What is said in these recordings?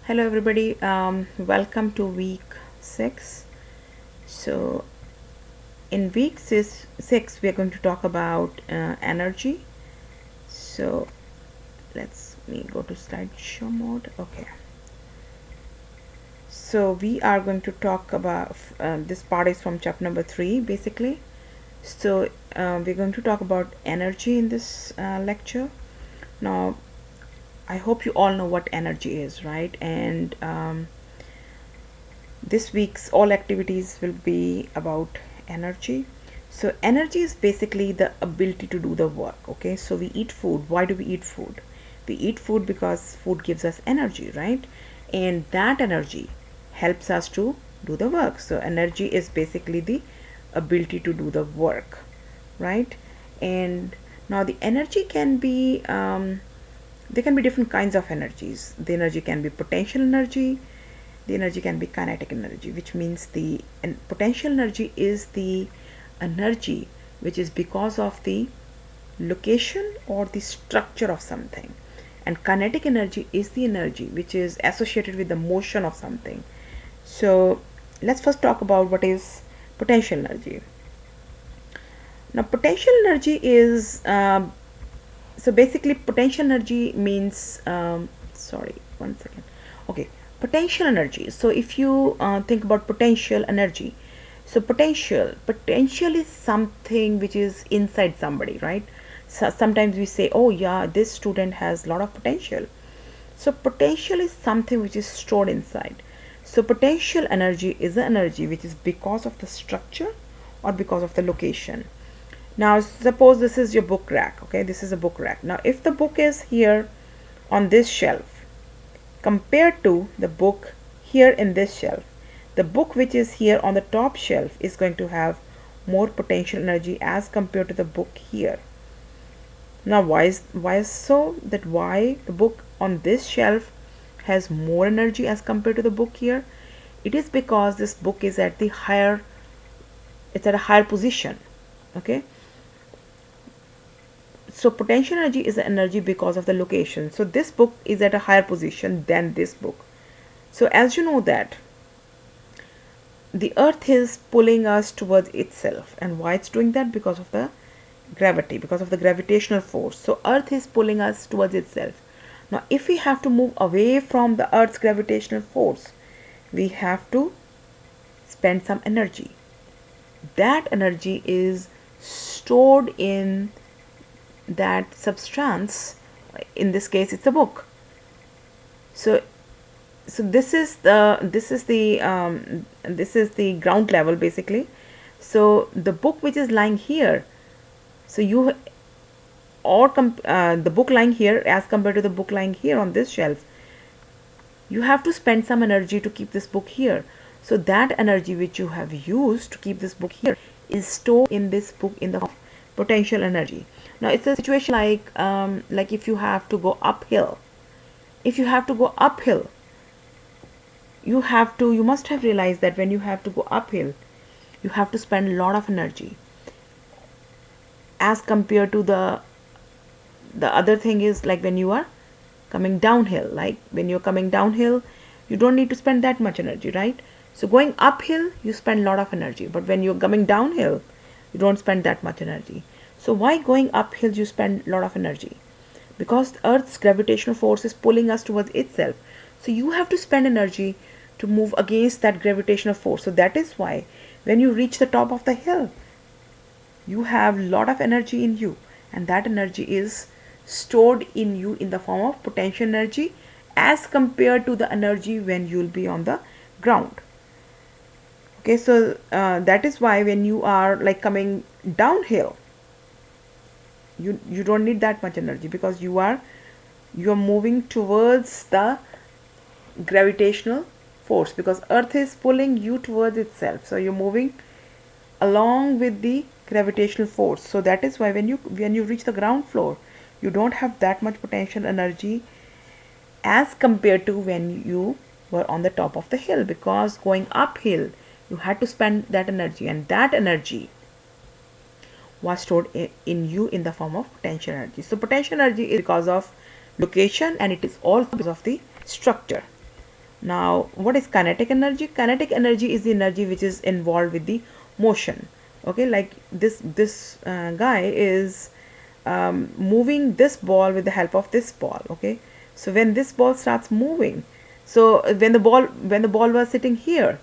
Hello everybody, welcome to week 6. So in week 6 we are going to talk about energy. So let's me go to slideshow mode. Okay, so we are going to talk about this part is from chapter number 3 basically. So we're going to talk about energy in this lecture. Now I hope you all know what energy is, right? And this week's all activities will be about energy. So energy is basically the ability to do the work. Okay, so we eat food. Why do we eat food? We eat food because food gives us energy, right? And that energy helps us to do the work. So energy is basically the ability to do the work, right? And now the energy can be there can be different kinds of energies. The energy can be potential energy, the energy can be kinetic energy, which means the potential energy is the energy which is because of the location or the structure of something, and kinetic energy is the energy which is associated with the motion of something. So let's first talk about what is potential energy. Now potential energy is so basically potential energy means sorry, one second. Okay, potential energy. So if you think about potential energy, so potential is something which is inside somebody, right? So sometimes we say, oh yeah, this student has a lot of potential. So potential is something which is stored inside. So potential energy is the energy which is because of the structure or because of the location. Now suppose this is your book rack. Okay, this is a book rack. Now if the book is here on this shelf compared to the book here in this shelf, the book which is here on the top shelf is going to have more potential energy as compared to the book here. Now why is so that why the book on this shelf has more energy as compared to the book here? It is because this book is at the higher, it's at a higher position. Okay, so potential energy is the energy because of the location. So this book is at a higher position than this book. So as you know that the earth is pulling us towards itself, and why it's doing that? Because of the gravity, because of the gravitational force. So earth is pulling us towards itself. Now if we have to move away from the earth's gravitational force, we have to spend some energy. That energy is stored in that substance. In this case it's a book. So this is the ground level basically. So the book which is lying here, so you the book lying here as compared to the book lying here on this shelf, you have to spend some energy to keep this book here. So that energy which you have used to keep this book here is stored in this book in the form of potential energy. Now it's a situation like if you have to go uphill. If you have to go uphill, you must have realized that when you have to go uphill, you have to spend a lot of energy as compared to the other thing is like when you are coming downhill. Like when you're coming downhill, you don't need to spend that much energy, right? So going uphill, you spend a lot of energy, but when you're coming downhill, you don't spend that much energy. So why going uphill you spend a lot of energy? Because the earth's gravitational force is pulling us towards itself. So you have to spend energy to move against that gravitational force. So that is why when you reach the top of the hill, you have a lot of energy in you, and that energy is stored in you in the form of potential energy as compared to the energy when you'll be on the ground. Okay, so that is why when you are like coming downhill, you don't need that much energy because you're moving towards the gravitational force, because earth is pulling you towards itself, so you're moving along with the gravitational force. So that is why when you reach the ground floor, you don't have that much potential energy as compared to when you were on the top of the hill, because going uphill you had to spend that energy, and that energy was stored in you in the form of potential energy. So potential energy is because of location, and it is also because of the structure. Now, what is kinetic energy? Kinetic energy is the energy which is involved with the motion. Okay, like this guy is moving this ball with the help of this ball. Okay, so when this ball starts moving, so when the ball was sitting here,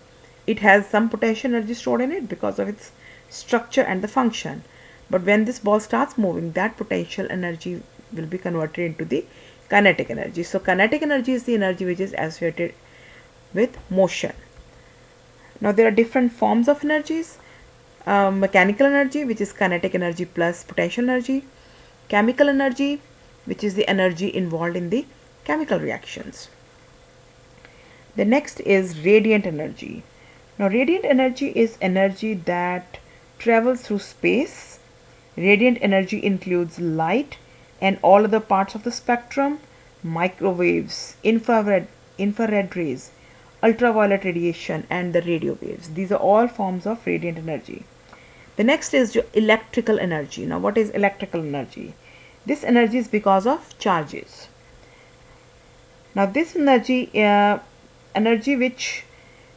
it has some potential energy stored in it because of its structure and the function. But when this ball starts moving, that potential energy will be converted into the kinetic energy. So kinetic energy is the energy which is associated with motion. Now there are different forms of energies. Mechanical energy, which is kinetic energy plus potential energy. Chemical energy, which is the energy involved in the chemical reactions. The next is radiant energy. Now radiant energy is energy that travels through space. Radiant energy includes light and all other parts of the spectrum, microwaves, infrared rays, ultraviolet radiation, and the radio waves. These are all forms of radiant energy. The next is your electrical energy. Now, what is electrical energy? This energy is because of charges. Now, this energy which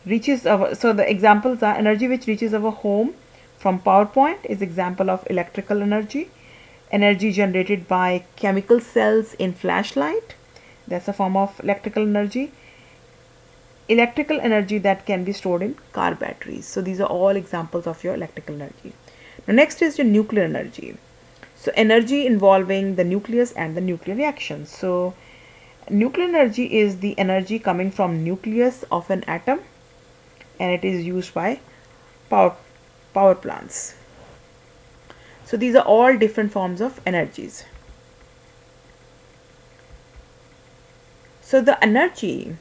reaches our, so the examples are energy which reaches our home from power point is example of electrical energy. Energy generated by chemical cells in flashlight, that's a form of electrical energy. Electrical energy that can be stored in car batteries. So these are all examples of your electrical energy. Now next is your nuclear energy. So energy involving the nucleus and the nuclear reactions. So nuclear energy is the energy coming from nucleus of an atom, and it is used by power plants. So these are all different forms of energies. So the energy,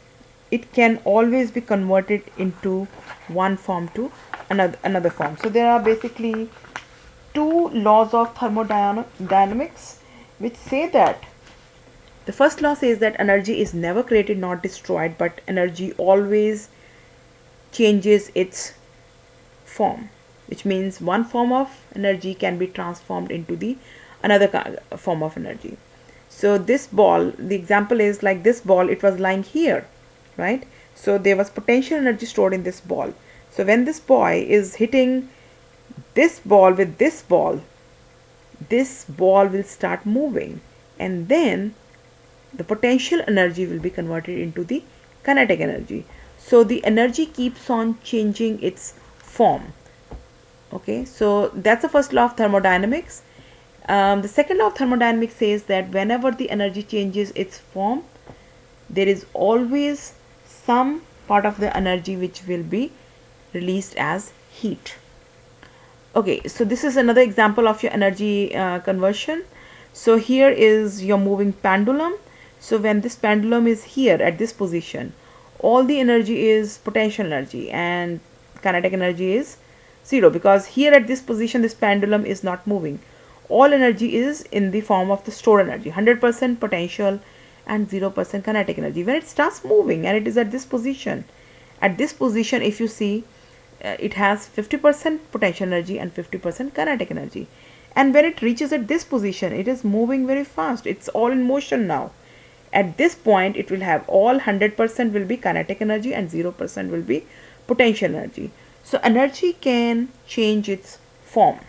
it can always be converted into one form to another form. So there are basically two laws of thermodynamics which say that the first law says that energy is never created nor destroyed, but energy always changes its form, which means one form of energy can be transformed into the another form of energy. So this ball, the example is like this ball, it was lying here, right? So there was potential energy stored in this ball. So when this boy is hitting this ball with this ball will start moving, and then the potential energy will be converted into the kinetic energy. So the energy keeps on changing its form. Okay, so that's the first law of thermodynamics. The second law of thermodynamics says that whenever the energy changes its form, there is always some part of the energy which will be released as heat. Okay, so this is another example of your energy conversion. So here is your moving pendulum. So when this pendulum is here at this position, all the energy is potential energy and kinetic energy is 0, because here at this position this pendulum is not moving. All energy is in the form of the stored energy, 100% potential and 0% kinetic energy. When it starts moving and it is at this position if you see, it has 50% potential energy and 50% kinetic energy. And when it reaches at this position, it is moving very fast. It's all in motion now. At this point, it will have all 100% will be kinetic energy and 0% will be potential energy. So energy can change its form.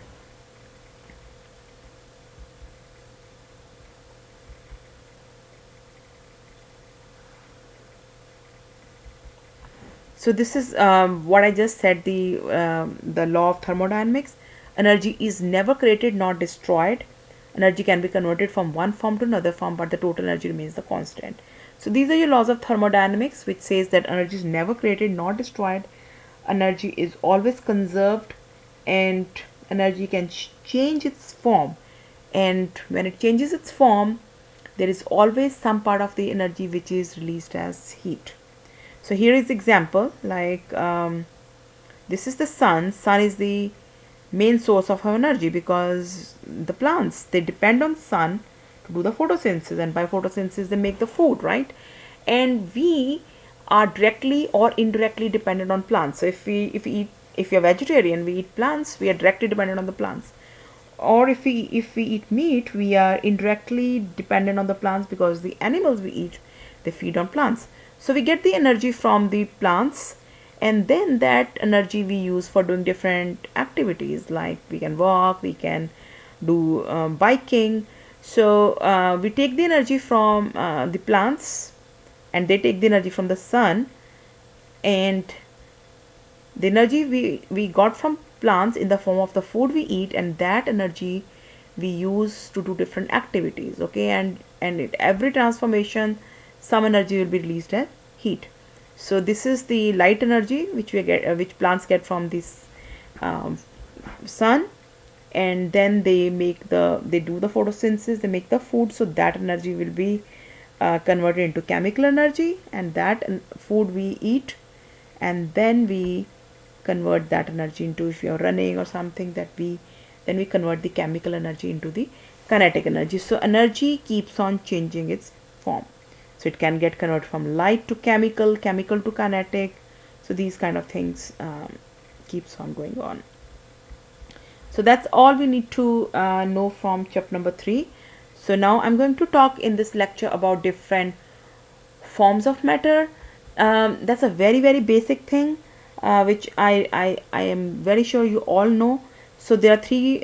So this is what I just said, the law of thermodynamics. Energy is never created nor destroyed. Energy can be converted from one form to another form, but the total energy remains the constant. So these are your laws of thermodynamics, which says that energy is never created nor destroyed. Energy is always conserved, and energy can change its form. And when it changes its form, there is always some part of the energy which is released as heat. So here is example, like this is the sun. Sun is the main source of our energy, because the plants, they depend on sun to do the photosynthesis, and by photosynthesis they make the food, right? And we are directly or indirectly dependent on plants. So if you're vegetarian, we eat plants, we are directly dependent on the plants. Or if we eat meat, we are indirectly dependent on the plants, because the animals we eat, they feed on plants. So we get the energy from the plants, and then that energy we use for doing different activities, like we can walk, we can do biking. So we take the energy from the plants, and they take the energy from the sun, and the energy we got from plants in the form of the food we eat, and that energy we use to do different activities. Okay, and at every transformation some energy will be released as heat. So this is the light energy which we get, which plants get from this um, sun, and then they do the photosynthesis, they make the food. So that energy will be converted into chemical energy, and that food we eat, and then we convert that energy into, if you're running or something, that we then we convert the chemical energy into the kinetic energy. So energy keeps on changing its form, so it can get converted from light to chemical, chemical to kinetic. So these kind of things keeps on going on. So that's all we need to know from chapter number 3. So now I'm going to talk in this lecture about different forms of matter. That's a very basic thing, which I am very sure you all know. So there are three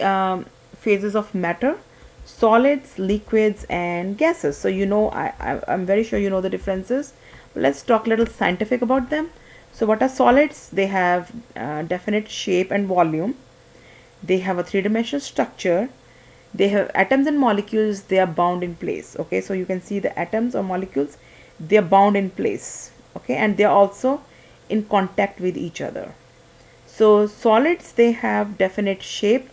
phases of matter: solids, liquids, and gases. So you know, I'm very sure you know the differences. Let's talk a little scientific about them. So what are solids? They have definite shape and volume. They have a three-dimensional structure. They have atoms and molecules. They are bound in place. Okay, so you can see the atoms or molecules, they are bound in place. Okay, and they are also in contact with each other. So solids, they have definite shape,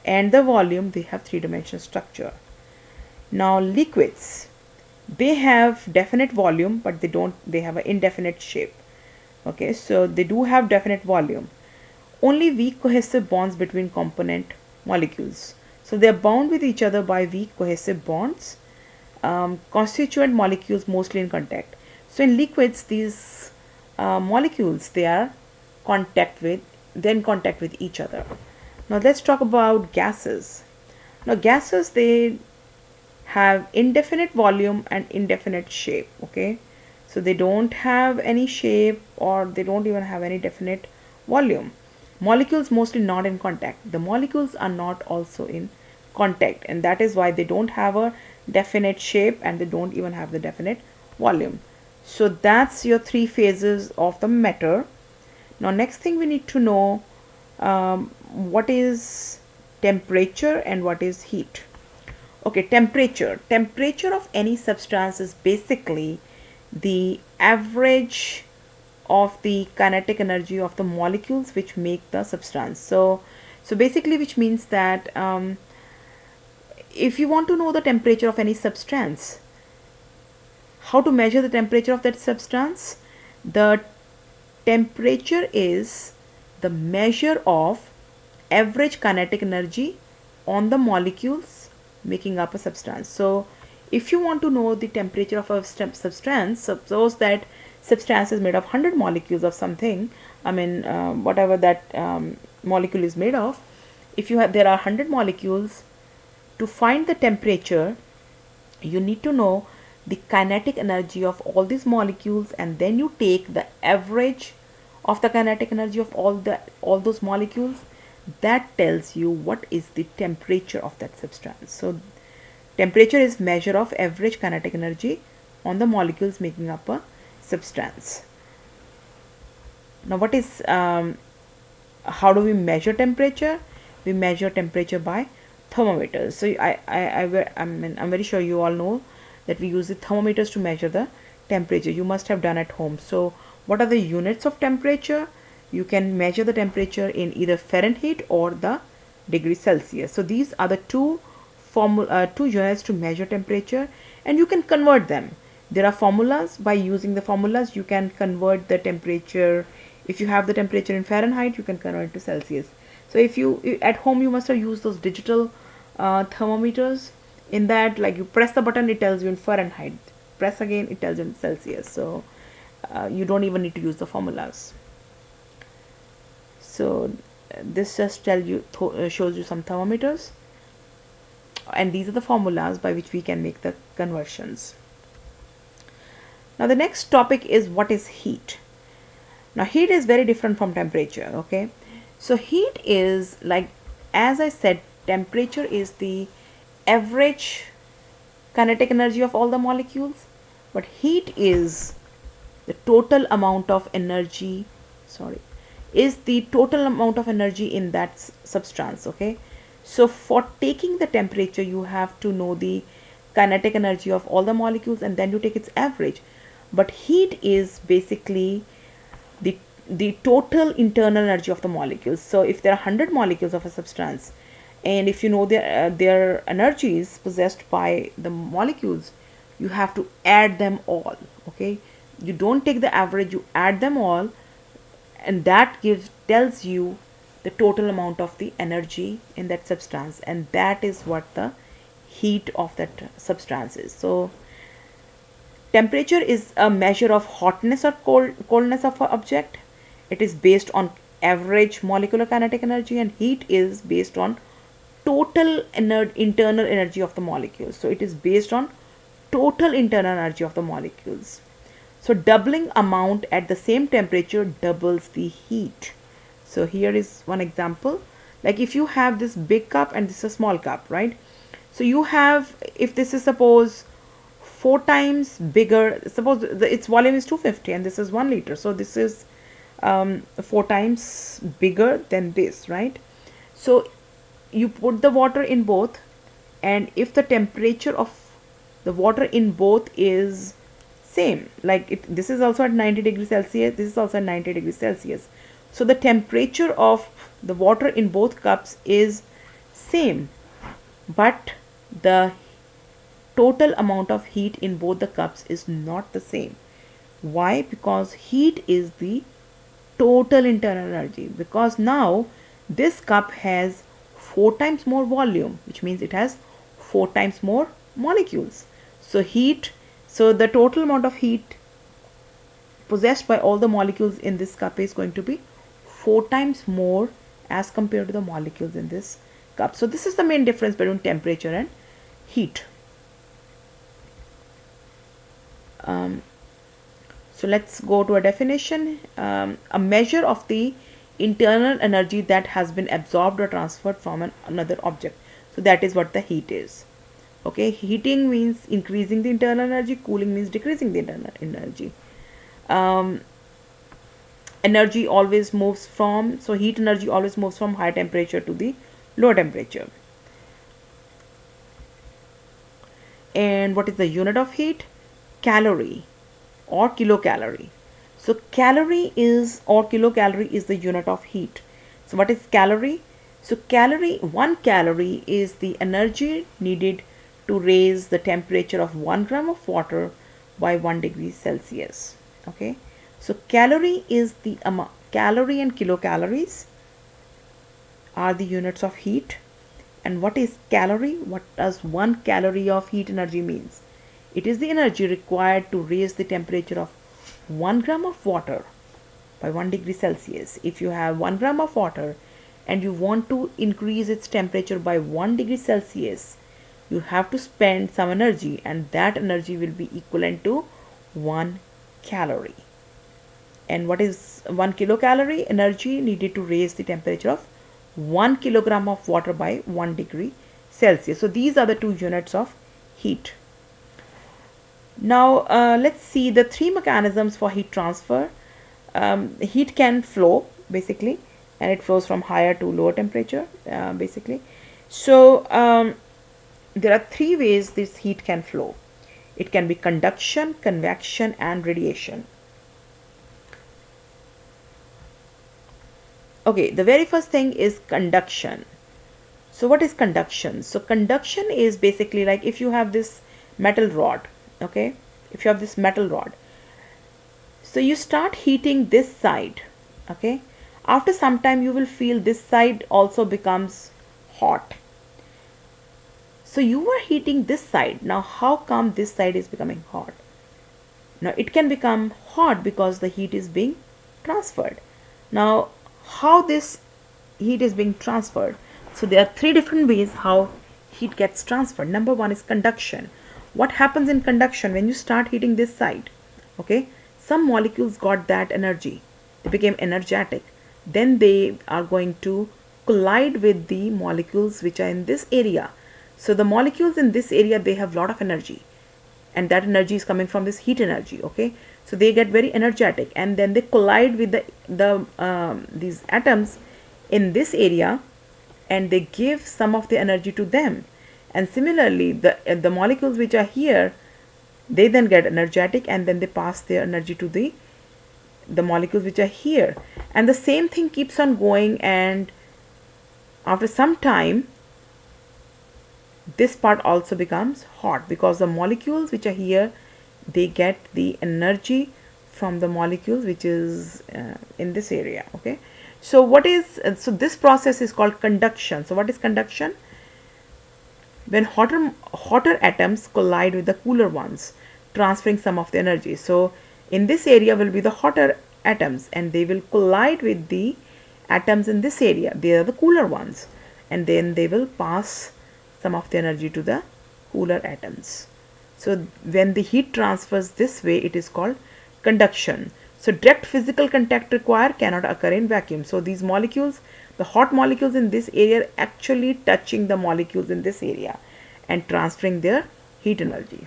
and the volume, they have three-dimensional structure. Now liquids, they have definite volume, but they have an indefinite shape. Okay, so they do have definite volume. Only weak cohesive bonds between component molecules. So they are bound with each other by weak cohesive bonds. Constituent molecules mostly in contact. So in liquids, these molecules, they are in contact with each other. Now let's talk about gases. Now gases, they have indefinite volume and indefinite shape. Okay, so they don't have any shape, or they don't even have any definite volume. Molecules mostly not in contact. The molecules are not also in contact, and that is why they don't have a definite shape, and they don't even have the definite volume. So that's your three phases of the matter. Now next thing we need to know, what is temperature and what is heat. Okay, temperature of any substance is basically the average of the kinetic energy of the molecules which make the substance. So basically, which means that if you want to know the temperature of any substance, how to measure the temperature of that substance? The temperature is the measure of average kinetic energy on the molecules making up a substance. So if you want to know the temperature of a substance, suppose that substance is made of 100 molecules of something, I mean whatever that molecule is made of. If there are 100 molecules, to find the temperature you need to know the kinetic energy of all these molecules, and then you take the average of the kinetic energy of all those molecules. That tells you what is the temperature of that substance. So temperature is measure of average kinetic energy on the molecules making up a substance. Now what is how do we measure temperature? We measure temperature by thermometers. So I'm very sure you all know that we use the thermometers to measure the temperature. You must have done at home. So what are the units of temperature? You can measure the temperature in either Fahrenheit or the degree Celsius. So these are the two units to measure temperature, and you can convert them. There are formulas. By using the formulas, you can convert the temperature. If you have the temperature in Fahrenheit, you can convert it to Celsius. So if you at home, you must have used those digital thermometers. In that, like, you press the button, it tells you in Fahrenheit. Press again, it tells you in Celsius. So you don't even need to use the formulas. So this just shows you some thermometers, and these are the formulas by which we can make the conversions. Now the next topic is what is heat. Now heat is very different from temperature, okay? So heat is like, as I said, temperature is the average kinetic energy of all the molecules, but heat is the total amount of energy, sorry, is the total amount of energy in that substance, okay? So for taking the temperature, you have to know the kinetic energy of all the molecules and then you take its average. But heat is basically the total internal energy of the molecules. So if there are 100 molecules of a substance, and if you know their energies possessed by the molecules, you have to add them all, okay? You don't take the average, you add them all, and that tells you the total amount of the energy in that substance, and that is what the heat of that substance is. So temperature is a measure of hotness or coldness of an object. It is based on average molecular kinetic energy, and heat is based on total internal energy of the molecules. So it is based on total internal energy of the molecules. So doubling amount at the same temperature doubles the heat. So here is one example. Like if you have this big cup and this is a small cup, right? So you have, if this is suppose 4 times bigger, suppose its volume is 250 and this is 1 liter. So this is 4 times bigger than this, right? So you put the water in both, and if the temperature of the water in both is same, like this is also at 90 degrees Celsius, this is also at 90 degrees Celsius. So the temperature of the water in both cups is same, but the total amount of heat in both the cups is not the same. Why? Because heat is the total internal energy, because now this cup has 4 times more volume, which means it has 4 times more molecules. So the total amount of heat possessed by all the molecules in this cup is going to be 4 times more as compared to the molecules in this cup. So this is the main difference between temperature and heat. So let's go to a definition. A measure of the internal energy that has been absorbed or transferred from another object. So that is what the heat is. Okay, heating means increasing the internal energy, cooling means decreasing the internal energy. Energy always moves from, so heat energy always moves from high temperature to the low temperature. And what is the unit of heat? Calorie or kilocalorie. So calorie is, or kilocalorie is the unit of heat. So what is calorie? So calorie, 1 calorie is the energy needed to raise the temperature of 1 gram of water by 1 degree Celsius. Okay, so calorie is the amount. Calorie and kilocalories are the units of heat. And what is calorie? What does 1 calorie of heat energy means? It is the energy required to raise the temperature of 1 gram of water by 1 degree Celsius. If you have 1 gram of water and you want to increase its temperature by 1 degree Celsius, you have to spend some energy, and that energy will be equivalent to 1 calorie. And what is 1 kilocalorie? Energy needed to raise the temperature of 1 kilogram of water by 1 degree Celsius. So these are the 2 units of heat. Now let's see the 3 mechanisms for heat transfer. Heat can flow basically, and it flows from higher to lower temperature basically. So there are 3 ways this heat can flow. It can be conduction, convection, and radiation. Okay, the very first thing is conduction. So what is conduction? So conduction is basically like if you have this metal rod, okay, if you have this metal rod, so you start heating this side, okay, after some time you will feel this side also becomes hot. So you were heating this side. Now how come this side is becoming hot? Now it can become hot because the heat is being transferred. Now how this heat is being transferred? So there are 3 different ways how heat gets transferred. Number 1 is conduction. What happens in conduction? When you start heating this side, Okay, some molecules got that energy, they became energetic, then they are going to collide with the molecules which are in this area. So the molecules in this area, they have a lot of energy, and that energy is coming from this heat energy. Okay, so they get very energetic, and then they collide with these atoms in this area, and they give some of the energy to them. And similarly, the molecules which are here, they then get energetic, and then they pass their energy to the molecules which are here, and the same thing keeps on going. And after some time, this part also becomes hot, because the molecules which are here, they get the energy from the molecules which is in this area. Okay, so so this process is called conduction. So what is conduction? When hotter atoms collide with the cooler ones, transferring some of the energy. So in this area will be the hotter atoms, and they will collide with the atoms in this area, they are the cooler ones, and then they will pass some of the energy to the cooler atoms. So when the heat transfers this way, it is called conduction. So direct physical contact required cannot occur in vacuum. So these molecules, the hot molecules in this area, are actually touching the molecules in this area and transferring their heat energy.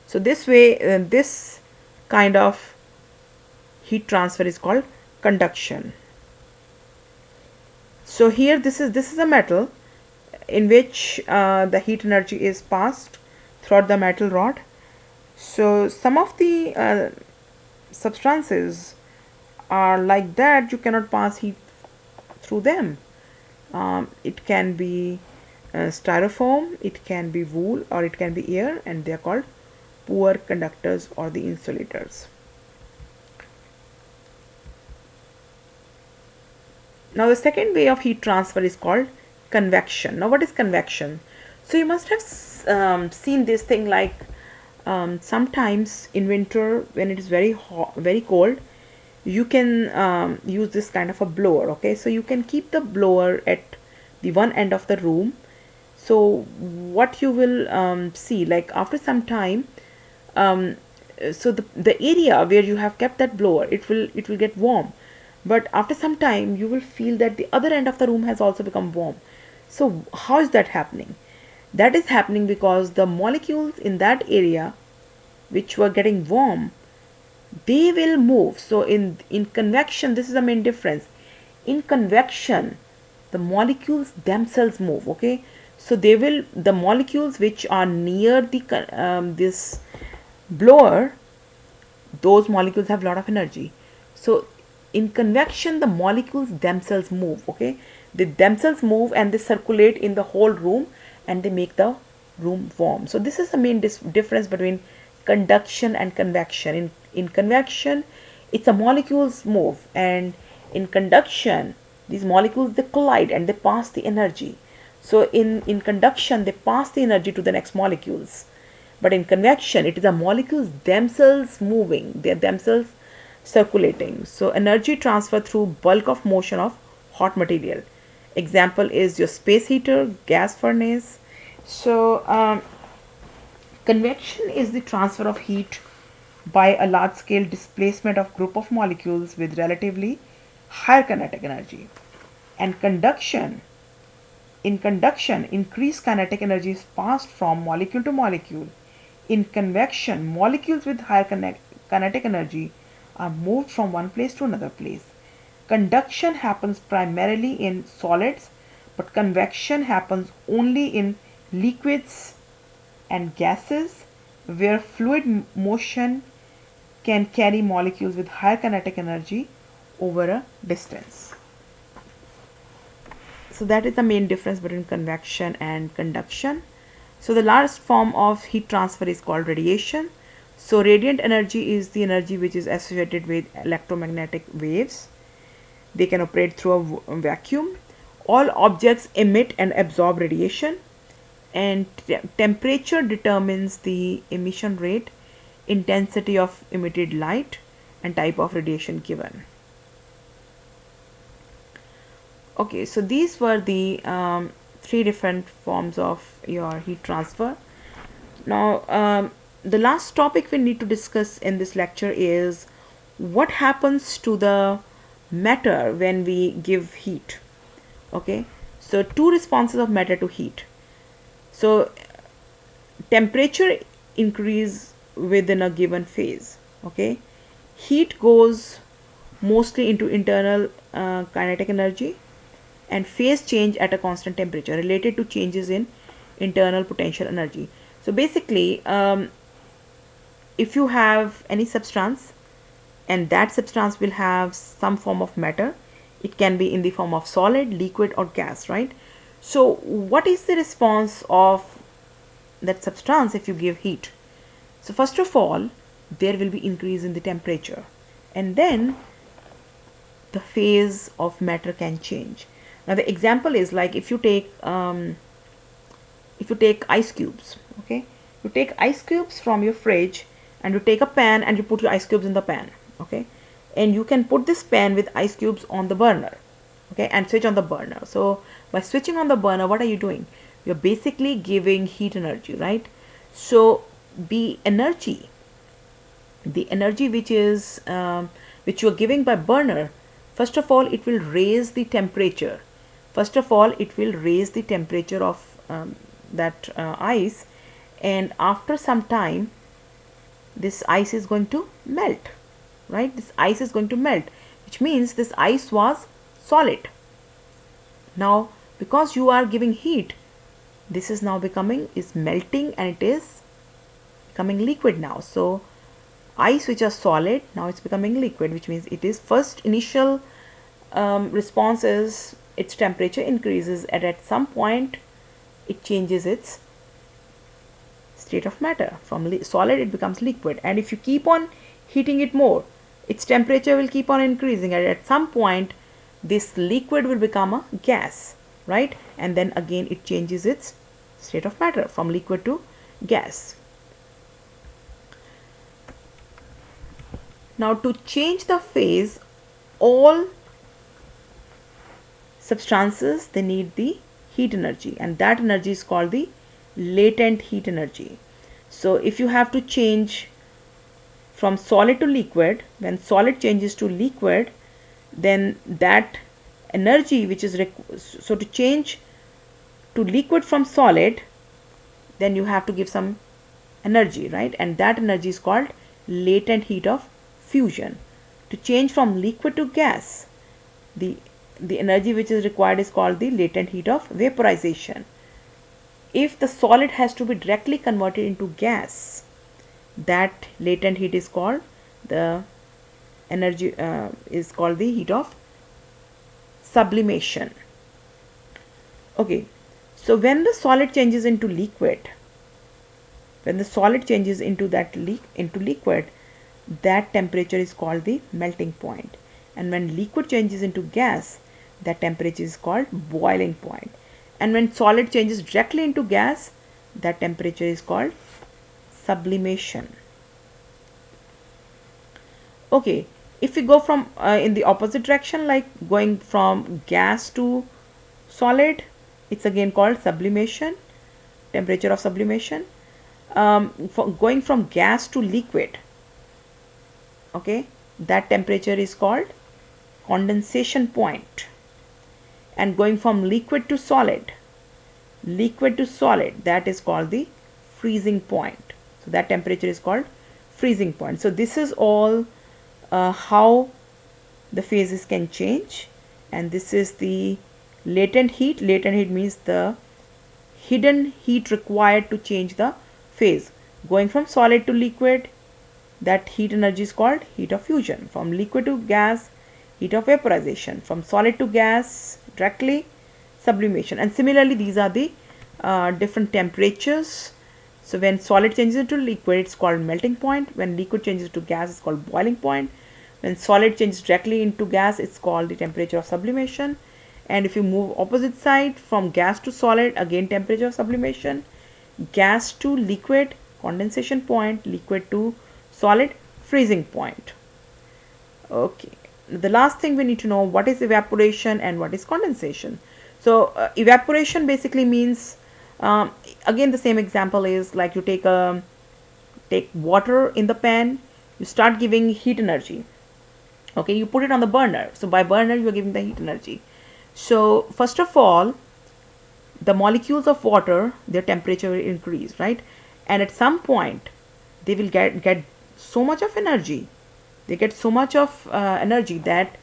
So this way, this kind of heat transfer is called conduction. So here, this is a metal in which the heat energy is passed throughout the metal rod. So some of the substances are like that, you cannot pass heat through them. It can be styrofoam, it can be wool, or it can be air, and they are called poor conductors or the insulators. Now the second way of heat transfer is called convection. Now what is convection? So you must have seen this thing, like sometimes in winter when it is very hot, very cold, you can use this kind of a blower. Okay, so you can keep the blower at the one end of the room. So what you will see, like after some time, so the area where you have kept that blower, it will get warm, but after some time you will feel that the other end of the room has also become warm. So how is that happening? That is happening because the molecules in that area which were getting warm, they will move. So in convection, this is the main difference. In convection, the molecules themselves move. Okay, so the molecules which are near this blower, those molecules have a lot of energy. So in convection, the molecules themselves move. Okay, they themselves move and they circulate in the whole room, and they make the room warm. So this is the main difference between conduction and convection. In convection, it's the molecules move, and in conduction, these molecules, they collide and they pass the energy. So in conduction, they pass the energy to the next molecules, but in convection, it is the molecules themselves moving, they are themselves circulating. So energy transfer through bulk of motion of hot material. Example is your space heater, gas furnace. So convection is the transfer of heat by a large scale displacement of group of molecules with relatively higher kinetic energy. And in conduction, increased kinetic energy is passed from molecule to molecule. In convection, molecules with higher kinetic energy are moved from one place to another place. Conduction happens primarily in solids, but convection happens only in liquids and gases, where fluid motion can carry molecules with higher kinetic energy over a distance. So that is the main difference between convection and conduction. So the last form of heat transfer is called radiation. So radiant energy is the energy which is associated with electromagnetic waves. They can operate through a vacuum. All objects emit and absorb radiation, and temperature determines the emission rate, intensity of emitted light, and type of radiation given. Okay, so these were the three different forms of your heat transfer. Now the last topic we need to discuss in this lecture is what happens to the matter when we give heat. Okay, so two responses of matter to heat. So temperature increase within a given phase. Okay, heat goes mostly into internal kinetic energy, and phase change at a constant temperature related to changes in internal potential energy. So basically, if you have any substance and that substance will have some form of matter, it can be in the form of solid, liquid or gas, right? So what is the response of that substance if you give heat? So first of all, there will be increase in the temperature, and then the phase of matter can change. Now the example is like if you take ice cubes. Okay, you take ice cubes from your fridge and you take a pan and you put your ice cubes in the pan. Okay, and you can put this pan with ice cubes on the burner. Okay, and switch on the burner. So by switching on the burner, what are you doing? You're basically giving heat energy, right? So the energy which is which you are giving by burner, first of all it will raise the temperature. First of all it will raise the temperature of that ice, and after some time this ice is going to melt, right? This ice is going to melt, which means this ice was solid. Now because you are giving heat, this is now is melting and it is becoming liquid now. So ice which are solid, now it's becoming liquid, which means it is first initial response is its temperature increases, and at some point it changes its state of matter. From solid it becomes liquid, and if you keep on heating it more, its temperature will keep on increasing, and at some point this liquid will become a gas, right? And then again it changes its state of matter from liquid to gas. Now to change the phase, all substances, they need the heat energy, and that energy is called the latent heat energy. So if you have to change from solid to liquid, when solid changes to liquid, then that energy which is so to change to liquid from solid, then you have to give some energy, right? And that energy is called latent heat of fusion. To change from liquid to gas, the energy which is required is called the latent heat of vaporization. If the solid has to be directly converted into gas, that latent heat is called the energy is called the heat of sublimation. Okay, so when the solid changes into liquid, when the solid changes into liquid, that temperature is called the melting point. And when liquid changes into gas, that temperature is called boiling point. And when solid changes directly into gas, that temperature is called sublimation. Okay, if we go from in the opposite direction, like going from gas to solid, it's again called sublimation, temperature of sublimation. For going from gas to liquid, okay, that temperature is called condensation point. And going from liquid to solid, that is called the freezing point. So that temperature is called freezing point. So this is all how the phases can change, and this is the latent heat. Latent heat means the hidden heat required to change the phase. Going from solid to liquid, that heat energy is called heat of fusion. From liquid to gas, heat of vaporization. From solid to gas directly, sublimation. And similarly, these are the different temperatures. So when solid changes into liquid, it's called melting point. When liquid changes to gas, it's called boiling point. When solid changes directly into gas, it's called the temperature of sublimation. And if you move opposite side from gas to solid, again temperature of sublimation. Gas to liquid, condensation point. Liquid to solid, freezing point. Okay, the last thing we need to know, what is evaporation and what is condensation. So evaporation basically means again the same example is like you take a take water in the pan, you start giving heat energy. Okay, you put it on the burner, so by burner you are giving the heat energy. So first of all, the molecules of water, their temperature will increase, right? And at some point they will get so much of energy, they get so much of energy that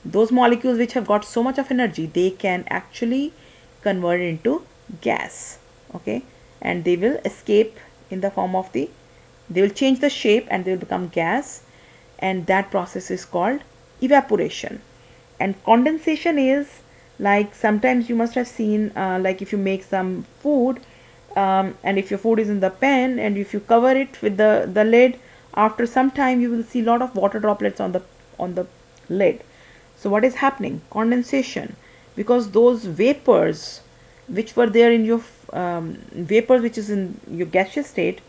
those molecules which have got so much of energy, they can actually convert into gas. Okay, and they will escape in the form of they will change the shape and they will become gas, and that process is called evaporation. And condensation is, like, sometimes you must have seen, like if you make some food, and if your food is in the pan and if you cover it with the lid, after some time you will see a lot of water droplets on the lid. So what is happening? Condensation. Because those vapors which were there in your vapors which is in your gaseous state,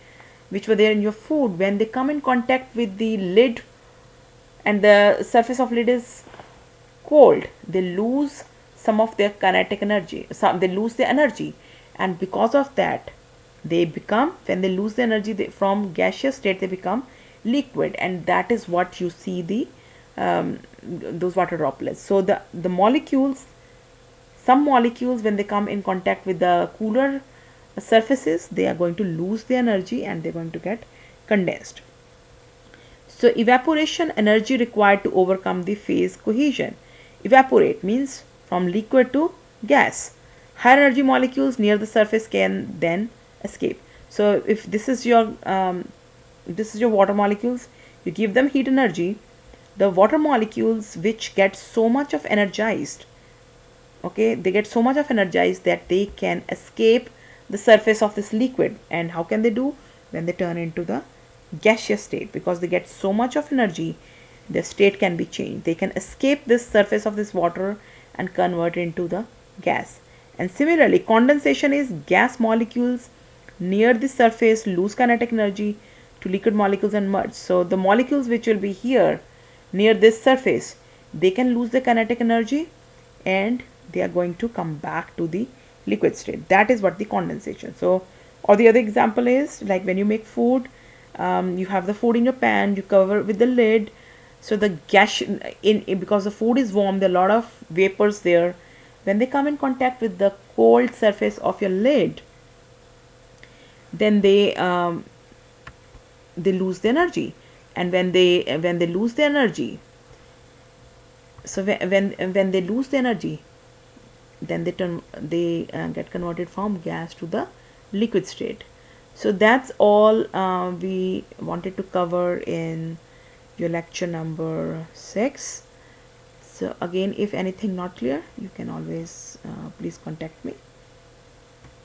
which were there in your food, when they come in contact with the lid and the surface of lid is cold, they lose some of their kinetic energy, they lose their energy, and because of that they become, when they lose the energy, from gaseous state they become liquid, and that is what you see those water droplets. So the molecules, some molecules, when they come in contact with the cooler surfaces, they are going to lose the energy and they're going to get condensed. So evaporation, energy required to overcome the phase cohesion. Evaporate means from liquid to gas. Higher energy molecules near the surface can then escape. So if this is your water molecules, you give them heat energy, the water molecules which get so much of energized, okay, they get so much of energized that they can escape the surface of this liquid. And how can they do? When they turn into the gaseous state, because they get so much of energy, their state can be changed, they can escape this surface of this water and convert into the gas. And similarly, condensation is gas molecules near the surface lose kinetic energy to liquid molecules and merge. So the molecules which will be here near this surface, they can lose the kinetic energy and they are going to come back to the liquid state. That is what the condensation. So, or the other example is like when you make food, you have the food in your pan, you cover with the lid. So the gas because the food is warm, there are a lot of vapors there. When they come in contact with the cold surface of your lid, then they lose the energy. And when they lose the energy, so when they lose the energy, then they get converted from gas to the liquid state. So that's all we wanted to cover in your lecture number 6. So again, if anything not clear, you can always please contact me.